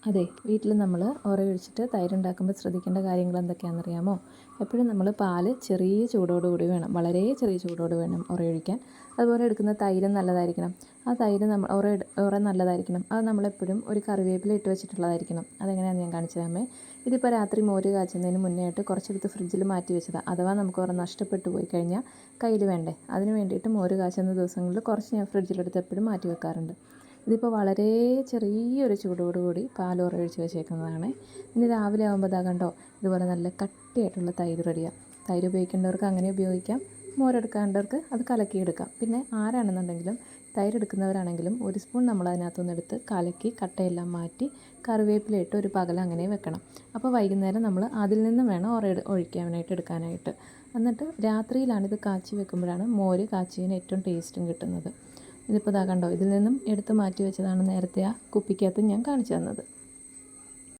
അതെ, വീട്ടിൽ നമ്മൾ ഉറയൊഴിച്ചിട്ട് തൈരുണ്ടാക്കുമ്പോൾ ശ്രദ്ധിക്കേണ്ട കാര്യങ്ങൾ എന്തൊക്കെയാണെന്നറിയാമോ? എപ്പോഴും നമ്മൾ പാല് ചെറിയ ചൂടോടുകൂടി വേണം, വളരെ ചെറിയ ചൂടോട് വേണം ഉറയൊഴിക്കാൻ. അതുപോലെ എടുക്കുന്ന തൈരും നല്ലതായിരിക്കണം. ആ തൈര് നമ്മൾ ഉറ നല്ലതായിരിക്കണം. അത് നമ്മളെപ്പോഴും ഒരു കറിവേപ്പില ഇട്ട് വെച്ചിട്ടുള്ളതായിരിക്കണം. അതെങ്ങനെയാണെന്ന് ഞാൻ കാണിച്ചു തരാമേ. ഇതിപ്പോൾ രാത്രി മോര് കാച്ചുന്നതിന് മുന്നേ ആയിട്ട് കുറച്ചെടുത്ത് ഫ്രിഡ്ജിൽ മാറ്റി വെച്ചതാണ്. അഥവാ നമുക്ക് ഉറ നഷ്ടപ്പെട്ടു പോയി കഴിഞ്ഞാൽ കയ്യിൽ വേണ്ടേ, അതിന് വേണ്ടിയിട്ട് മോര് കാച്ചുന്ന ദിവസങ്ങളിൽ കുറച്ച് ഞാൻ ഫ്രിഡ്ജിലെടുത്ത് എപ്പോഴും മാറ്റി വെക്കാറുണ്ട്. ഇതിപ്പോൾ വളരെ ചെറിയൊരു ചൂടോടുകൂടി പാൽ ഉറയൊഴിച്ച് വെച്ചേക്കുന്നതാണ്. ഇനി രാവിലെ ആകുമ്പോൾ ഇതാ കണ്ടോ, ഇതുപോലെ നല്ല കട്ടിയായിട്ടുള്ള തൈര് റെഡിയാണ്. തൈര് ഉപയോഗിക്കേണ്ടവർക്ക് അങ്ങനെ ഉപയോഗിക്കാം, മോരെടുക്കേണ്ടവർക്ക് അത് കലക്കിയെടുക്കാം. പിന്നെ ആരാണെന്നുണ്ടെങ്കിലും തൈരെടുക്കുന്നവരാണെങ്കിലും ഒരു സ്പൂൺ നമ്മൾ അതിനകത്തുനിന്ന് എടുത്ത് കലക്കി കട്ടയെല്ലാം മാറ്റി കറിവേപ്പില ഇട്ട് ഒരു പകൽ അങ്ങനെ വെക്കണം. അപ്പോൾ വൈകുന്നേരം നമ്മൾ അതിൽ നിന്ന് വേണം ഒഴിക്കാനായിട്ട് എടുക്കാനായിട്ട്. എന്നിട്ട് രാത്രിയിലാണ് ഇത് കാച്ചി വെക്കുമ്പോഴാണ് മോര് കാച്ചിയതിന് ഏറ്റവും ടേസ്റ്റും കിട്ടുന്നത്. ഇതിപ്പോൾ ഇതാ കണ്ടോ, ഇതിൽ നിന്നും എടുത്ത് മാറ്റി വെച്ചതാണ് നേരത്തെ ആ കുപ്പിക്കകത്ത് ഞാൻ കാണിച്ചു തന്നത്.